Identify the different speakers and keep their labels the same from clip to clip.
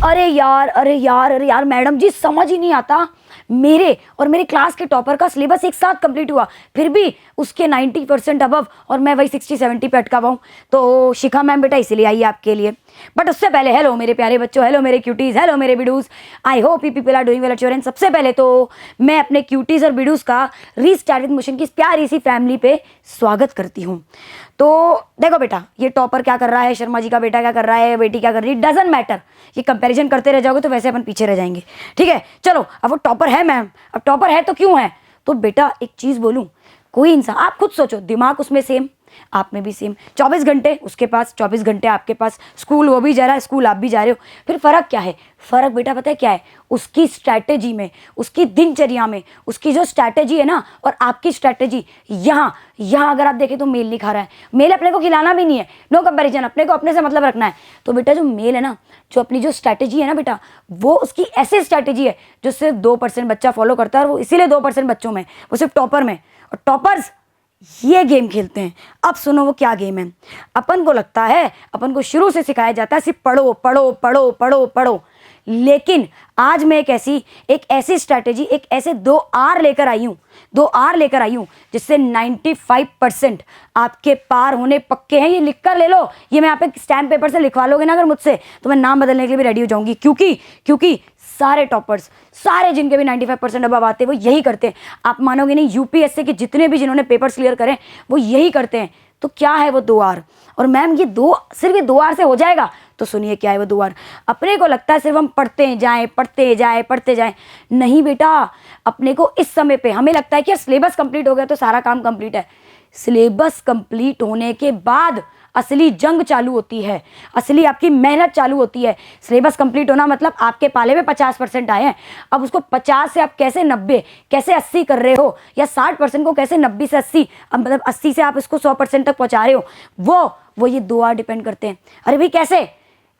Speaker 1: अरे यार अरे यार अरे यार मैडम जी, समझ ही नहीं आता। मेरे और मेरे क्लास के टॉपर का सिलेबस एक साथ कंप्लीट हुआ, फिर भी उसके 90% अबव और मैं वही 60-70 पे अटका हुआ हूँ। तो शिखा मैम बेटा इसीलिए आई है आपके लिए। बट उससे पहले हेलो मेरे प्यारे बच्चों, हेलो मेरे क्यूटीज, हेलो मेरे बिडूज। I hope you people are doing well at your end. सबसे पहले तो मैं अपने क्यूटीज और बिडूज का रीस्टार्ट विद मोशन की इस प्यारी सी फैमिली पे स्वागत करती हूँ। तो देखो बेटा, ये टॉपर क्या कर रहा है, शर्मा जी का बेटा क्या कर रहा है, बेटी क्या कर रही है, डजंट मैटर। ये कंपैरिजन करते रह जाओगे तो वैसे अपन पीछे रह जाएंगे। ठीक है, चलो अब वो टॉपर है मैम, अब टॉपर है तो क्यों है। तो बेटा एक चीज़ बोलूँ, कोई इंसान, आप खुद सोचो, दिमाग उसमें सेम, आप में भी सेम, 24 घंटे उसके पास, 24 घंटे आपके पास, स्कूल वो भी जा रहा है, स्कूल आप भी जा रहे हो। फिर फ़र्क क्या है, फ़र्क बेटा पता है क्या है, उसकी स्ट्रैटेजी में, उसकी दिनचर्या में, उसकी जो स्ट्रैटेजी है ना और आपकी स्ट्रैटेजी, यहाँ अगर आप देखें तो मेल नहीं खा रहा है। मेल अपने को खिलाना भी नहीं है, नो कंपैरिजन, अपने को अपने से मतलब रखना है। तो बेटा जो मेल है ना, जो अपनी जो स्ट्रैटेजी है ना बेटा, वो उसकी ऐसी स्ट्रैटेजी है जो सिर्फ 2% बच्चा फॉलो करता है, और वो इसीलिए 2% बच्चों में, वो सिर्फ टॉपर में। और टॉपर्स ये गेम खेलते हैं। अब सुनो वो क्या गेम है। अपन को लगता है, अपन को शुरू से सिखाया जाता है सिर्फ पढ़ो पढ़ो पढ़ो पढ़ो पढ़ो, लेकिन आज मैं एक ऐसी स्ट्रैटेजी, एक ऐसे 2R लेकर आई हूँ जिससे 95% आपके पार होने पक्के हैं। ये लिख कर ले लो, ये मैं यहाँ पे स्टैम्प पेपर से लिखवा लोगे ना अगर मुझसे, तो मैं नाम बदलने के लिए भी रेडी हो जाऊंगी। क्योंकि सारे टॉपर्स, सारे जिनके भी 95% अबव आते हैं वो यही करते हैं। आप मानोगे नहीं, यूपीएससी के जितने भी जिन्होंने पेपर्स क्लियर करें वो यही करते हैं। तो क्या है वो 2R। और मैम ये सिर्फ ये 2R से हो जाएगा, तो सुनिए क्या है वो 2R। अपने को लगता है सिर्फ हम पढ़ते जाएं। नहीं बेटा, अपने को इस समय पे हमें लगता है कि सिलेबस कंप्लीट हो गया तो सारा काम कंप्लीट है। सिलेबस कंप्लीट होने के बाद असली जंग चालू होती है, असली आपकी मेहनत चालू होती है। सिलेबस कंप्लीट होना मतलब आपके पाले में 50% आए हैं, अब उसको 50 से आप कैसे 90, कैसे 80 कर रहे हो, या 60% को कैसे 90 से 80, अब मतलब 80 से आप इसको 100% तक पहुंचा रहे हो, वो ये 2R डिपेंड करते हैं। अरे भाई कैसे,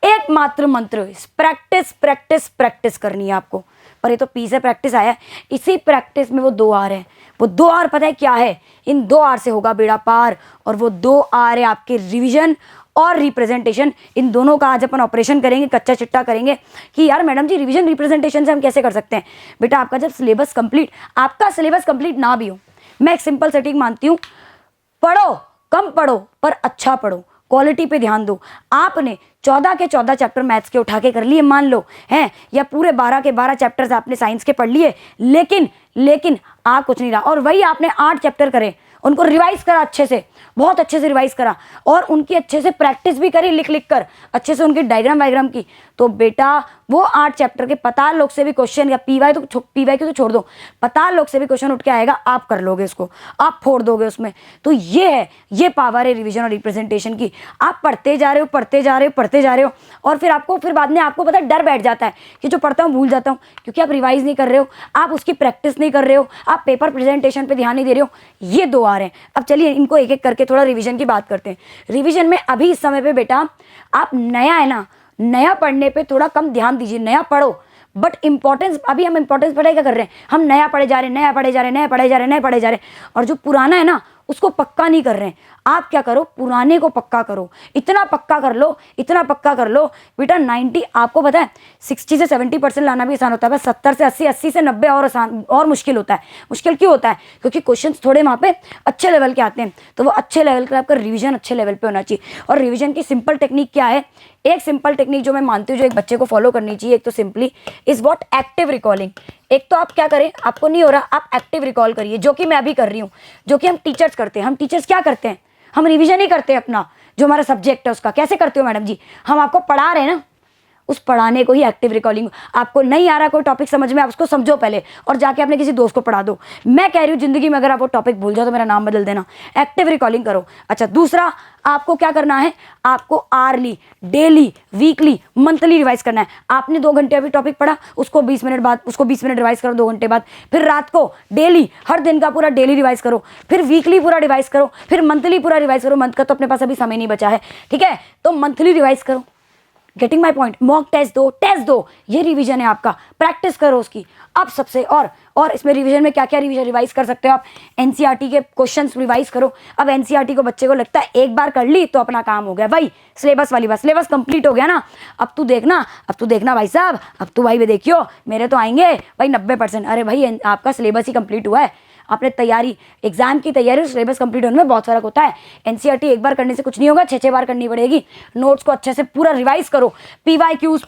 Speaker 1: एकमात्र मंत्र, प्रैक्टिस प्रैक्टिस प्रैक्टिस करनी है आपको। पर ये तो पी से प्रैक्टिस आया है, इसी प्रैक्टिस में वो 2R है। वो 2R पता है क्या है, इन 2R से होगा बेड़ा पार। और वो 2R है आपके रिवीजन और रिप्रेजेंटेशन। इन दोनों का आज अपन ऑपरेशन करेंगे, कच्चा चिट्टा करेंगे कि यार मैडम जी रिवीजन रिप्रेजेंटेशन से हम कैसे कर सकते हैं। बेटा आपका जब सिलेबस कंप्लीट, आपका सिलेबस कंप्लीट ना भी हो, मैं एक सिंपल सेटिंग मानती हूँ, पढ़ो कम पढ़ो पर अच्छा पढ़ो, क्वालिटी पे ध्यान दो। आपने 14 के 14 चैप्टर मैथ्स के उठा के कर लिए मान लो हैं, या पूरे 12 के 12 चैप्टर्स आपने साइंस के पढ़ लिए, लेकिन आ कुछ नहीं रहा। और वही आपने 8 चैप्टर करे, उनको रिवाइज करा अच्छे से, बहुत अच्छे से रिवाइज करा, और उनकी अच्छे से प्रैक्टिस भी करी लिख कर, अच्छे से उनकी डायग्राम की। तो बेटा वो 8 चैप्टर के पताल लोग से भी क्वेश्चन, या पीवाई तो छोड़ दो, पताल लोग से भी क्वेश्चन उठ के आएगा, आप कर लोगे इसको, आप फोड़ दोगे उसमें। तो ये पावर है रिवीजन और रिप्रेजेंटेशन की। आप पढ़ते जा रहे हो और फिर बाद में आपको पता है डर बैठ जाता है कि जो पढ़ता हूँ भूल जाता हूँ, क्योंकि आप रिवाइज नहीं कर रहे हो, आप उसकी प्रैक्टिस नहीं कर रहे हो, आप पेपर प्रेजेंटेशन पे ध्यान नहीं दे रहे हो। ये 2R हैं। अब चलिए इनको एक एक करके थोड़ा रिवीजन की बात करते हैं। रिवीजन में अभी इस समय पे बेटा आप नया है ना, नया पढ़ने पे थोड़ा कम ध्यान दीजिए, नया पढ़ो, बट इंपॉर्टेंस, अभी हम इंपॉर्टेंस पढ़ाई क्या कर रहे हैं, हम नया पढ़े जा रहे हैं, और जो पुराना है ना उसको पक्का नहीं कर रहे हैं। आप क्या करो, पुराने को पक्का करो, इतना पक्का कर लो बेटा 90, आपको पता है 60 से 70% लाना भी आसान होता है, बस 70 से 80, 80 से 90 और आसान और मुश्किल होता है। मुश्किल क्यों होता है, क्योंकि क्वेश्चंस थोड़े वहाँ पे अच्छे लेवल के आते हैं। तो वो अच्छे लेवल का आपका रिवीजन अच्छे लेवल पे होना चाहिए। और रिवीजन की सिंपल टेक्निक क्या है, एक सिंपल टेक्निक जो मैं मानती हूँ जो एक बच्चे को फॉलो करनी चाहिए, एक तो simply is what active recalling. एक तो आप क्या करें, आपको नहीं हो रहा आप एक्टिव रिकॉल करिए, जो कि मैं अभी कर रही हूँ, जो कि हम टीचर्स करते हैं। हम टीचर्स क्या करते हैं, हम रिवीजन ही करते हैं अपना जो हमारा सब्जेक्ट है उसका। कैसे करते हो मैडम जी, हम आपको पढ़ा रहे हैं ना, उस पढ़ाने को ही एक्टिव रिकॉलिंग। आपको नहीं आ रहा कोई टॉपिक समझ में, आप उसको समझो पहले और जाके अपने किसी दोस्त को पढ़ा दो। मैं कह रही हूँ जिंदगी में अगर आप वो टॉपिक भूल जाओ तो मेरा नाम बदल देना, एक्टिव रिकॉलिंग करो। अच्छा दूसरा आपको क्या करना है, आपको early, daily, weekly, monthly revise करना है। आपने 2 घंटे अभी टॉपिक पढ़ा, उसको 20 मिनट बाद, उसको 20 मिनट रिवाइज करो 2 घंटे बाद, फिर रात को डेली, हर दिन का पूरा डेली रिवाइज करो, फिर वीकली पूरा रिवाइज करो, फिर मंथली पूरा रिवाइज करो। मंथ का तो अपने पास अभी समय नहीं बचा है, ठीक है, तो मंथली रिवाइज करो। Getting my point. Mock test दो, ये रिवीजन है आपका, प्रैक्टिस करो उसकी। अब सबसे और इसमें रिवीजन में क्या क्या रिवाइज कर सकते हो आप, एनसीईआरटी के क्वेश्चंस रिवाइज करो। अब एनसीईआरटी को बच्चे को लगता है एक बार कर ली तो अपना काम हो गया भाई, सिलेबस वाली बात, सिलेबस कंप्लीट हो गया ना, अब तू देखना भाई साहब, अब तू भाई देखियो मेरे तो आएंगे भाई 90%। अरे भाई आपका सिलेबस ही कंप्लीट हुआ है, आपने तैयारी, एग्जाम की तैयारी और सिलेबस कंप्लीट होने में बहुत फर्क होता है। एनसीईआरटी एक बार करने से कुछ नहीं होगा, 6 बार करनी पड़ेगी। नोट्स को अच्छे से पूरा रिवाइज करो, पीवाईक्यूज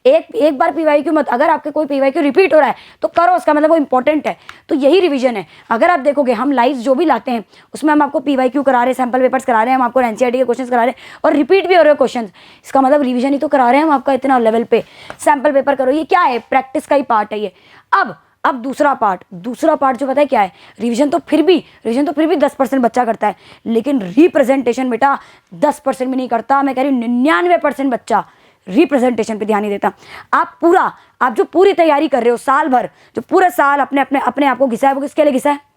Speaker 1: एक बार पीवाईक्यू मत, अगर आपके कोई पीवाईक्यू रिपीट हो रहा है तो करो, उसका मतलब वो इंपॉर्टेंट है। तो यही रिवीजन है। अगर आप देखोगे हम लाइव जो भी लाते हैं उसमें हम आपको पीवाईक्यू करा रहे हैं, सैम्पल पेपर्स करा रहे हैं, हम आपको एनसीईआरटी के क्वेश्चन करा रहे हैं और रिपीट भी हो रहे हो क्वेश्चन, इसका मतलब रिविजन ही तो करा रहे हैं हम आपका इतना लेवल पे। सैम्पल पेपर करो, ये क्या है, प्रैक्टिस का ही पार्ट है ये। अब दूसरा पार्ट जो पता है क्या है, रिवीजन तो फिर भी 10% बच्चा करता है, लेकिन रिप्रेजेंटेशन बेटा 10% भी नहीं करता, मैं कह रही हूँ 99% बच्चा रिप्रेजेंटेशन पे ध्यान नहीं देता। आप जो पूरी तैयारी कर रहे हो साल भर, जो पूरे साल अपने आप को घिसा है, वो किसके लिए घिसा है,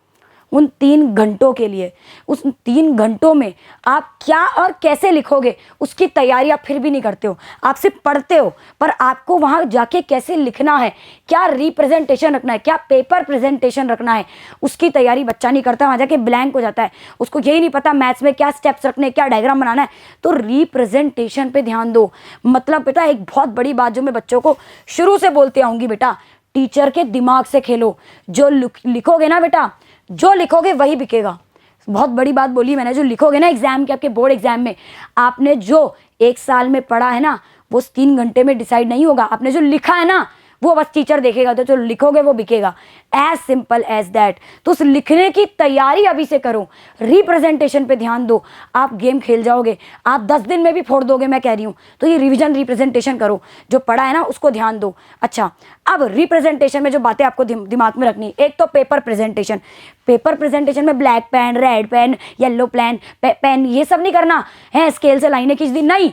Speaker 1: उन 3 घंटों के लिए। उस 3 घंटों में आप क्या और कैसे लिखोगे उसकी तैयारी आप फिर भी नहीं करते हो, आप सिर्फ पढ़ते हो, पर आपको वहाँ जाके कैसे लिखना है, क्या रिप्रेजेंटेशन रखना है, क्या पेपर प्रेजेंटेशन रखना है, उसकी तैयारी बच्चा नहीं करता, वहाँ जाके ब्लैंक हो जाता है। उसको यही नहीं पता मैथ्स में क्या स्टेप्स रखने, क्या डायग्राम बनाना है। तो रिप्रेजेंटेशन पे ध्यान दो। मतलब बेटा एक बहुत बड़ी बात जो मैं बच्चों को शुरू से बोलते आऊँगी, बेटा टीचर के दिमाग से खेलो। जो लिखोगे ना बेटा, जो लिखोगे वही बिकेगा। बहुत बड़ी बात बोली मैंने, जो लिखोगे ना एग्जाम के, आपके बोर्ड एग्जाम में, आपने जो 1 साल में पढ़ा है ना वो 3 घंटे में डिसाइड नहीं होगा। आपने जो लिखा है ना वो बस टीचर देखेगा, तो जो लिखोगे वो बिकेगा, एज सिंपल एज दैट। तो उस लिखने की तैयारी अभी से करो, रिप्रेजेंटेशन पे ध्यान दो, आप गेम खेल जाओगे, आप 10 दिन में भी फोड़ दोगे, मैं कह रही हूँ। तो ये रिवीजन रिप्रेजेंटेशन करो, जो पढ़ा है ना उसको ध्यान दो। अच्छा, अब रिप्रेजेंटेशन में जो बातें आपको दिमाग में रखनी, एक तो पेपर प्रेजेंटेशन में black pen, red pen, yellow pen ये सब नहीं करना है, स्केल से लाइनें खींच दी, नहीं।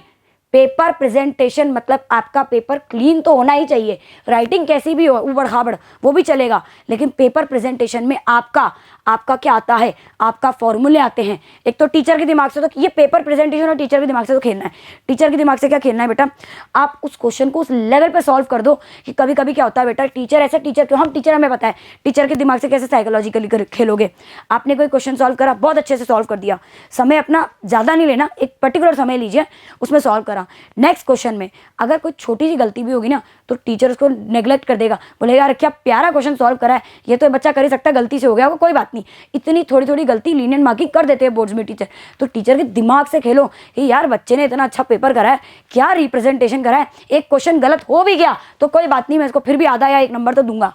Speaker 1: पेपर प्रेजेंटेशन मतलब आपका पेपर क्लीन तो होना ही चाहिए, राइटिंग कैसी भी हो उबड़ खाबड़ वो भी चलेगा, लेकिन पेपर प्रेजेंटेशन में आपका क्या आता है, आपका फॉर्मूले आते हैं। एक तो टीचर के दिमाग से, तो ये पेपर प्रेजेंटेशन और टीचर के दिमाग से तो खेलना है। टीचर के दिमाग से क्या खेलना है बेटा, आप उस क्वेश्चन को उस लेवल पे सॉल्व कर दो कि कभी कभी क्या होता है बेटा, टीचर क्यों, हम टीचर हमें पता है टीचर के दिमाग से कैसे साइकोलॉजिकली खेलोगे। आपने कोई क्वेश्चन सॉल्व करा, बहुत अच्छे से सॉल्व कर दिया, समय अपना ज़्यादा नहीं लेना, एक पर्टिकुलर समय लीजिए, उसमें सॉल्व करा। नेक्स्ट क्वेश्चन में अगर कोई छोटी सी गलती भी होगी ना तो टीचर उसको नेग्लेक्ट कर देगा, बोलेगा यार क्या प्यारा क्वेश्चन सॉल्व करा है, ये तो बच्चा कर ही सकता है, गलती से हो गया, वो कोई बात नहीं। इतनी थोड़ी थोड़ी गलती लीनियंट मार्किंग कर देते हैं बोर्ड्स में टीचर। तो टीचर के दिमाग से खेलो कि यार बच्चे ने इतना अच्छा पेपर करा है, क्या रिप्रेजेंटेशन करा है, एक क्वेश्चन गलत हो भी गया तो कोई बात नहीं, मैं इसको फिर भी आधा या 1 नंबर तो दूंगा।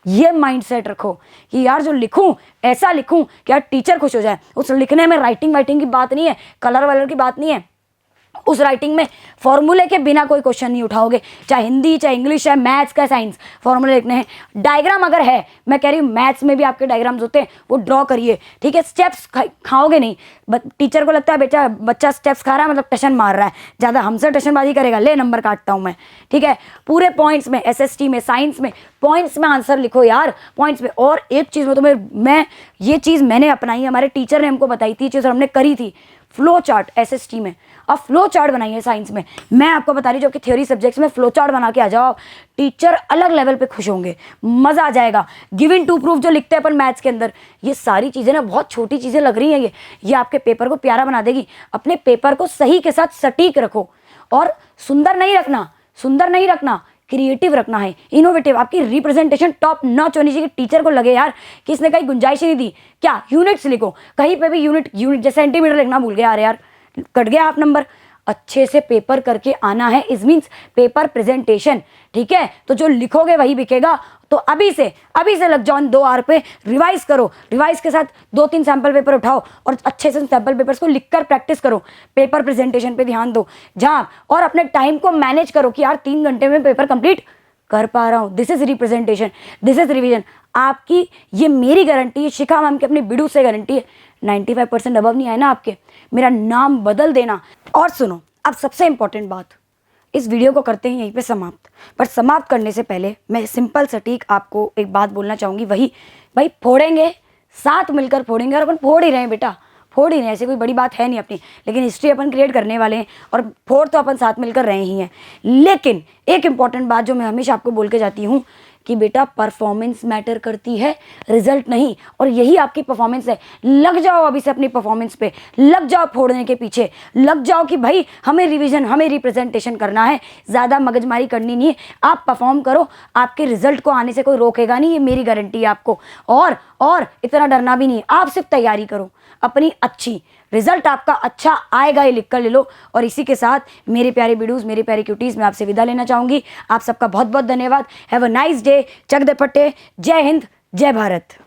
Speaker 1: ये माइंडसेट रखो कि यार जो लिखूं ऐसा लिखूं कि यार टीचर खुश हो जाए। उस लिखने में राइटिंग की बात नहीं है, कलर वलर की बात नहीं है, उस राइटिंग में फॉर्मूले के बिना कोई क्वेश्चन नहीं उठाओगे, चाहे हिंदी, चाहे इंग्लिश, चाहे मैथ्स, का साइंस, फॉर्मूले लिखने हैं। डायग्राम अगर है, मैं कह रही हूँ मैथ्स में भी आपके डायग्राम्स होते हैं, वो ड्रॉ करिए, ठीक है। स्टेप्स खाओगे नहीं, टीचर को लगता है बच्चा स्टेप्स खा रहा है मतलब टशन मार रहा है, ज़्यादा हमसे टशनबाजी करेगा, ले नंबर काटता हूँ मैं, ठीक है। पूरे पॉइंट्स में, SST में, साइंस में पॉइंट्स में आंसर लिखो यार, पॉइंट्स में। और एक चीज़ में तो मैं ये चीज़ मैंने अपनाई है, हमारे टीचर ने हमको बताई थी, चीज़ हमने करी थी, फ्लो चार्ट SST में। अब फ्लो चार्ट बनाइए साइंस में, मैं आपको बता रही हूँ, जो कि थ्योरी सब्जेक्ट्स में फ्लो चार्ट बना के आ जाओ, टीचर अलग लेवल पे खुश होंगे, मज़ा आ जाएगा। गिवन टू प्रूफ जो लिखते हैं अपन मैथ्स के अंदर, ये सारी चीज़ें ना बहुत छोटी चीज़ें लग रही हैं, ये आपके पेपर को प्यारा बना देगी। अपने पेपर को सही के साथ सटीक रखो, और सुंदर नहीं रखना, क्रिएटिव रखना है, इनोवेटिव। आपकी रिप्रेजेंटेशन टॉप नॉच होनी चाहिए, टीचर को लगे यार कि इसने कहीं गुंजाइश ही नहीं दी। क्या यूनिट्स लिखो, कहीं पे भी यूनिट जैसे सेंटीमीटर लिखना भूल गया, यार कट गया हाफ नंबर। अच्छे से पेपर करके आना है, इस मीन्स पेपर प्रेजेंटेशन, ठीक है। तो जो लिखोगे वही बिकेगा। तो अभी से लग जाओ 2 आवर पे, रिवाइज करो, रिवाइज के साथ 2-3 सैम्पल पेपर उठाओ और अच्छे से सैम्पल पेपर्स को लिखकर प्रैक्टिस करो, पेपर प्रेजेंटेशन पे ध्यान दो जहाँ, और अपने टाइम को मैनेज करो कि यार 3 घंटे में पेपर कंप्लीट कर पा रहा हूँ। This is representation, this is revision. आपकी ये मेरी गारंटी है, शिखा मैम की अपनी बिडू से गारंटी है। 95% अबव नहीं आए ना आपके, मेरा नाम बदल देना। और सुनो, अब सबसे इंपॉर्टेंट बात, इस वीडियो को करते हैं यहीं पे समाप्त, पर समाप्त करने से पहले मैं सिंपल सटीक आपको एक बात बोलना चाहूँगी, वही भाई फोड़ेंगे, साथ मिलकर फोड़ेंगे, और अपन फोड़ ही रहे हैं बेटा, फोड़ ही नहीं, ऐसी कोई बड़ी बात है नहीं अपनी, लेकिन हिस्ट्री अपन क्रिएट करने वाले हैं और फोड़ तो अपन साथ मिलकर रहे ही हैं। लेकिन एक इंपॉर्टेंट बात जो मैं हमेशा आपको बोल के जाती हूँ कि बेटा परफॉर्मेंस मैटर करती है, रिजल्ट नहीं। और यही आपकी परफॉर्मेंस है। लग जाओ अभी से अपनी परफॉर्मेंस पे, लग जाओ फोड़ने के पीछे, लग जाओ कि भाई हमें रिवीजन, हमें रिप्रेजेंटेशन करना है, ज़्यादा मगजमारी करनी नहीं है। आप परफॉर्म करो, आपके रिजल्ट को आने से कोई रोकेगा नहीं, ये मेरी गारंटी है आपको। और इतना डरना भी नहीं है, आप सिर्फ तैयारी करो अपनी अच्छी, रिजल्ट आपका अच्छा आएगा, ये लिख कर ले लो। और इसी के साथ मेरे प्यारे बिडूज, मेरे प्यारे क्यूटीज, मैं आपसे विदा लेना चाहूँगी। आप सबका बहुत बहुत धन्यवाद। Have a nice day. चक दे पट्टे। जय हिंद, जय भारत।